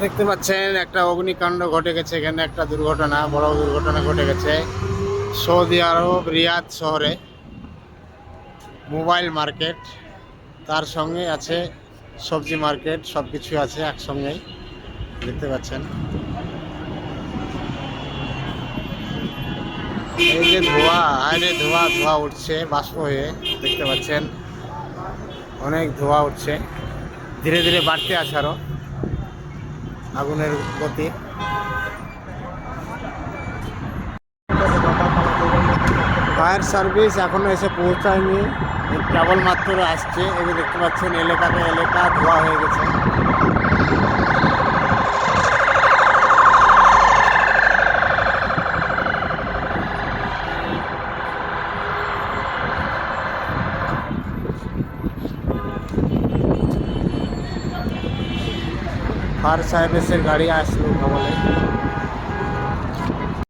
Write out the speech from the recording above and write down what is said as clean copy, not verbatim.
দেখতে পাচ্ছেন একটা অগ্নিকাণ্ড ঘটে গেছে। এখানে একটা দুর্ঘটনা, বড় দুর্ঘটনা ঘটে গেছে সৌদি আরব রিয়াদ শহরে। মোবাইল মার্কেট, তার সঙ্গে আছে সবজি মার্কেট, সব কিছু আছে একসঙ্গেই। দেখতে পাচ্ছেন এই যে ধোঁয়া, আরে ধোঁয়া ধোঁয়া উঠছে বাষ্প হয়ে। দেখতে পাচ্ছেন অনেক ধোঁয়া উঠছে, ধীরে ধীরে বাড়তে আছে আরো আগুনের গতি। ফায়ার সার্ভিস এখনো এসে পৌঁছায়নি, কেবলমাত্র আসছে। এই যে দেখতে পাচ্ছেন এলাকাকে এলাকা ধোয়া হয়ে গেছে। ফায়ার সার্ভিসের গাড়ি আসলো কেবলে।